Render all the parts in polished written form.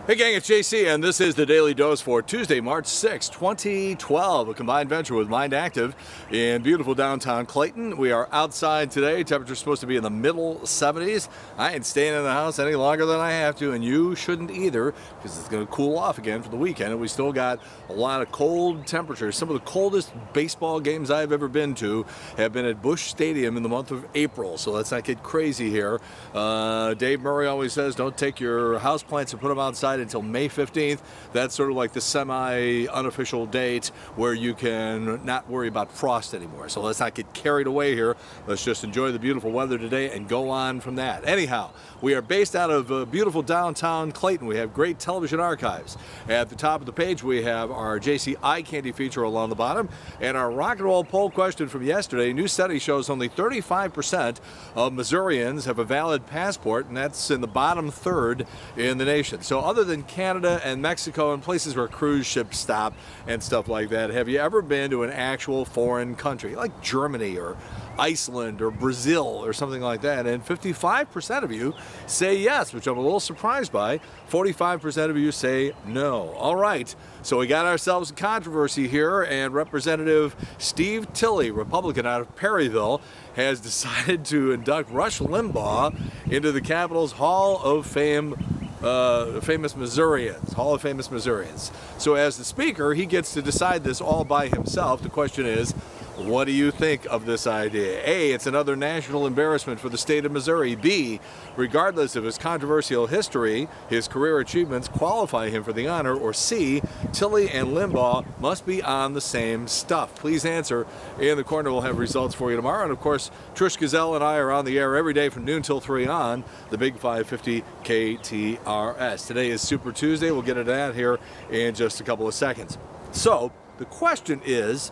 Hey gang, it's JC, and this is the Daily Dose for Tuesday, March 6, 2012, a combined venture with Mind Active in beautiful downtown Clayton. We are outside today. Temperature's supposed to be in the middle 70s. I ain't staying in the house any longer than I have to, and you shouldn't either, because it's going to cool off again for the weekend, and we still got a lot of cold temperatures. Some of the coldest baseball games I've ever been to have been at Busch Stadium in the month of April, so let's not get crazy here. Dave Murray always says, don't take your houseplants and put them outside until May 15th. That's sort of like the semi-unofficial date where you can not worry about frost anymore. So let's not get carried away here. Let's just enjoy the beautiful weather today and go on from that. Anyhow, we are based out of beautiful downtown Clayton. We have great television archives. At the top of the page, we have our JC Eye Candy feature along the bottom, and our rock and roll poll question from yesterday. A new study shows only 35% of Missourians have a valid passport, and that's in the bottom third in the nation. So other than Canada and Mexico and places where cruise ships stop and stuff like that, have you ever been to an actual foreign country like Germany or Iceland or Brazil or something like that? And 55% of you say yes, which I'm a little surprised by. 45% of you say no. All right, so we got ourselves a controversy here, and Representative Steve Tilley, Republican out of Perryville, has decided to induct Rush Limbaugh into the Capitol's Hall of Fame. Hall of Famous Missourians. So as the speaker, he gets to decide this all by himself. The question is, what do you think of this idea? A, it's another national embarrassment for the state of Missouri. B, regardless of his controversial history, his career achievements qualify him for the honor. Or C, Tilley and Limbaugh must be on the same stuff. Please answer in the corner. We'll have results for you tomorrow. And of course, Trish Gazelle and I are on the air every day from noon till 3 on the Big 550 KTRS. Today is Super Tuesday. We'll get into that here in just a couple of seconds. So the question is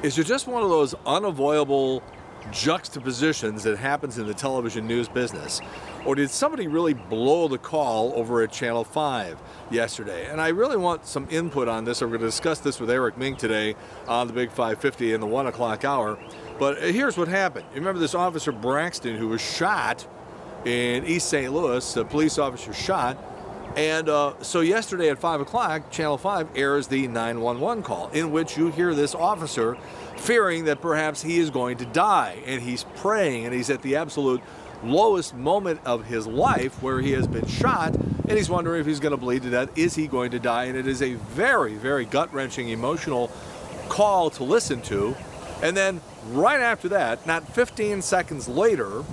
there just one of those unavoidable juxtapositions that happens in the television news business? Or did somebody really blow the call over at Channel 5 yesterday? And I really want some input on this. We're going to discuss this with Eric Mink today on the Big 550 in the 1 o'clock hour. But here's what happened. You remember this Officer Braxton who was shot in East St. Louis, a police officer shot. And so yesterday at 5 o'clock, Channel 5 airs the 911 call in which you hear this officer fearing that perhaps he is going to die. And he's praying, and he's at the absolute lowest moment of his life where he has been shot, and he's wondering if he's going to bleed to death. Is he going to die? And it is a very, very gut-wrenching, emotional call to listen to. And then right after that, not 15 seconds later,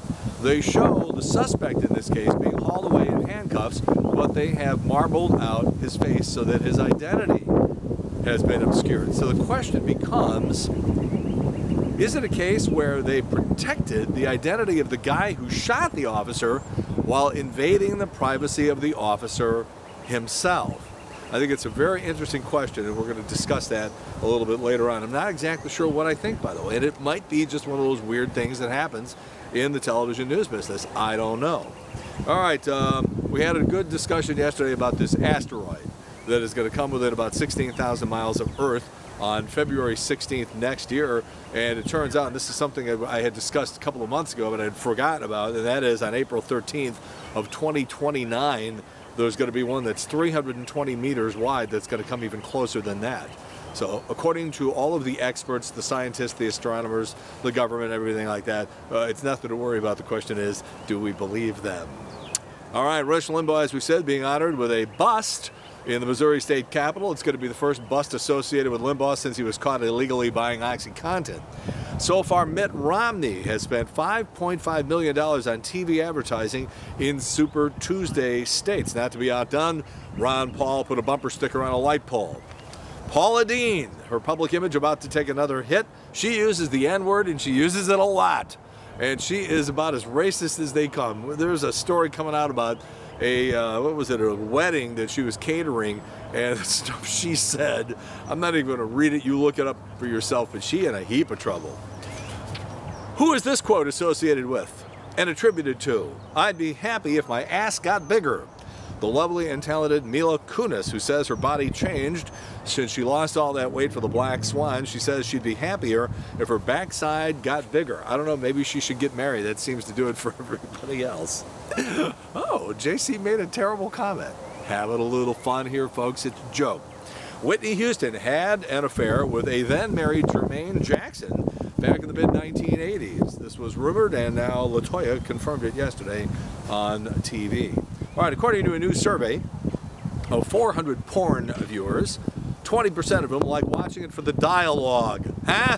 they show the suspect in this case being hauled away in handcuffs, but they have marbled out his face so that his identity has been obscured. So the question becomes, is it a case where they protected the identity of the guy who shot the officer while invading the privacy of the officer himself? I think it's a very interesting question, and we're going to discuss that a little bit later on. I'm not exactly sure what I think, by the way, and it might be just one of those weird things that happens in the television news business. I don't know. All right, we had a good discussion yesterday about this asteroid that is going to come within about 16,000 miles of Earth on February 16th next year. And it turns out, and this is something I had discussed a couple of months ago, but I had forgotten about, and that is on April 13th of 2029, there's going to be one that's 320 meters wide that's going to come even closer than that. So according to all of the experts, the scientists, the astronomers, the government, everything like that, it's nothing to worry about. The question is, do we believe them? All right, Rush Limbaugh, as we said, being honored with a bust in the Missouri State Capitol. It's going to be the first bust associated with Limbaugh since he was caught illegally buying OxyContin. So far, Mitt Romney has spent $5.5 million on TV advertising in Super Tuesday states. Not to be outdone, Ron Paul put a bumper sticker on a light pole. Paula Deen, her public image about to take another hit. She uses the N-word, and she uses it a lot. And she is about as racist as they come. There's a story coming out about a wedding that she was catering, and the stuff she said, I'm not even going to read it. You look it up for yourself, but she in a heap of trouble. Who is this quote associated with and attributed to? I'd be happy if my ass got bigger. The lovely and talented Mila Kunis, who says her body changed since she lost all that weight for the Black Swan. She says she'd be happier if her backside got bigger. I don't know, maybe she should get married. That seems to do it for everybody else. Oh, JC made a terrible comment. Having a little fun here, folks. It's a joke. Whitney Houston had an affair with a then-married Jermaine Jackson back in the mid-1980s. This was rumored, and now LaToya confirmed it yesterday on TV. All right, according to a new survey of 400 porn viewers, 20% of them like watching it for the dialogue. Huh?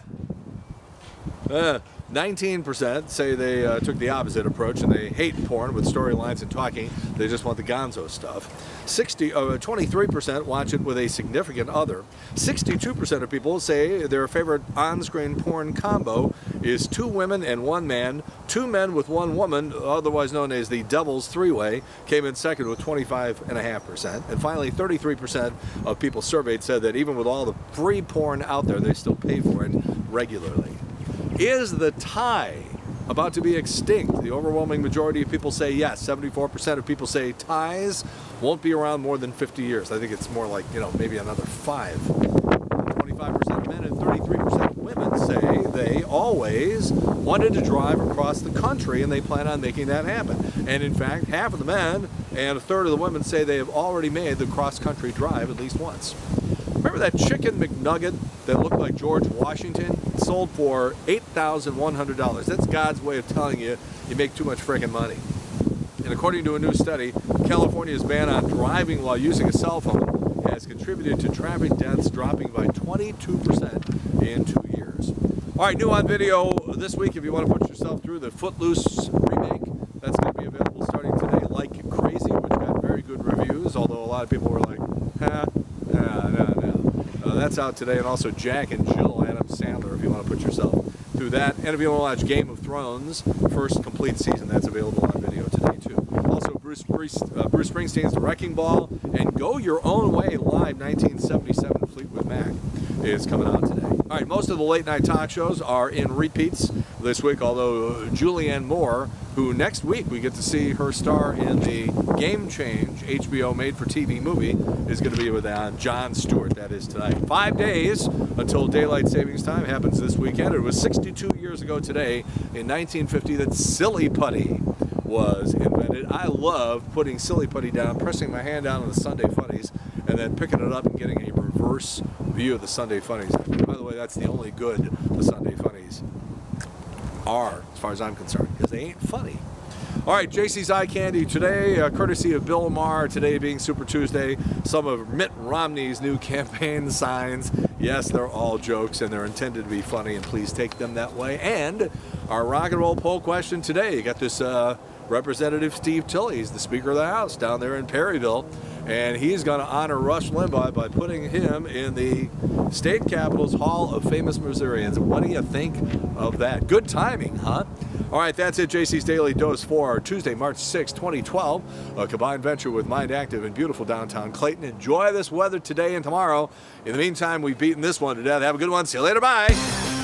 19% say they took the opposite approach and they hate porn with storylines and talking. They just want the gonzo stuff. 23% watch it with a significant other. 62% of people say their favorite on-screen porn combo is 2 women and 1 man. 2 men with 1 woman, otherwise known as the Devil's Three-Way, came in second with 25.5%. And finally, 33% of people surveyed said that even with all the free porn out there, they still pay for it regularly. Is the tie about to be extinct? The overwhelming majority of people say yes. 74% of people say ties won't be around more than 50 years. I think it's more like, maybe another 5. 25% of men and 33% of women say they always wanted to drive across the country and they plan on making that happen. And in fact, half of the men and a third of the women say they have already made the cross-country drive at least once. Remember that chicken McNugget that looked like George Washington? It sold for $8,100. That's God's way of telling you you make too much freaking money. And according to a new study, California's ban on driving while using a cell phone has contributed to traffic deaths dropping by 22% in 2 years. All right, new on video this week, if you want to put yourself through the Footloose remake, that's going to be available starting today. Like Crazy, which got very good reviews, although a lot of people were like, no. That's out today, and also Jack and Jill Adam Sandler, if you want to put yourself through that. And if you want to watch Game of Thrones, first complete season, that's available on video today, too. Also, Bruce Springsteen's The Wrecking Ball and Go Your Own Way Live 1977 Fleetwood Mac is coming out today. All right, most of the late-night talk shows are in repeats this week, although Julianne Moore, who next week we get to see her star in the Game Change HBO made-for-TV movie, is going to be with Jon Stewart. That is tonight. 5 days until daylight savings time happens this weekend. It was 62 years ago today, in 1950, that silly putty was invented. I love putting silly putty down, pressing my hand down on the Sunday Funnies, and then picking it up and getting a reverse view of the Sunday Funnies. By the way, that's the only good the Sunday Funnies are, as far as I'm concerned, because they ain't funny. All right, JC's Eye Candy today, courtesy of Bill Maher, today being Super Tuesday. Some of Mitt Romney's new campaign signs. Yes, they're all jokes, and they're intended to be funny, and please take them that way. And our rock and roll poll question today, you got this Representative Steve Tilley, he's the Speaker of the House down there in Perryville, and he's going to honor Rush Limbaugh by putting him in the state capitol's Hall of Famous Missourians. What do you think of that? Good timing, huh? All right, that's it. JC's Daily Dose for Tuesday, March 6, 2012. A combined venture with Mind Active in beautiful downtown Clayton. Enjoy this weather today and tomorrow. In the meantime, we've beaten this one to death. Have a good one. See you later. Bye.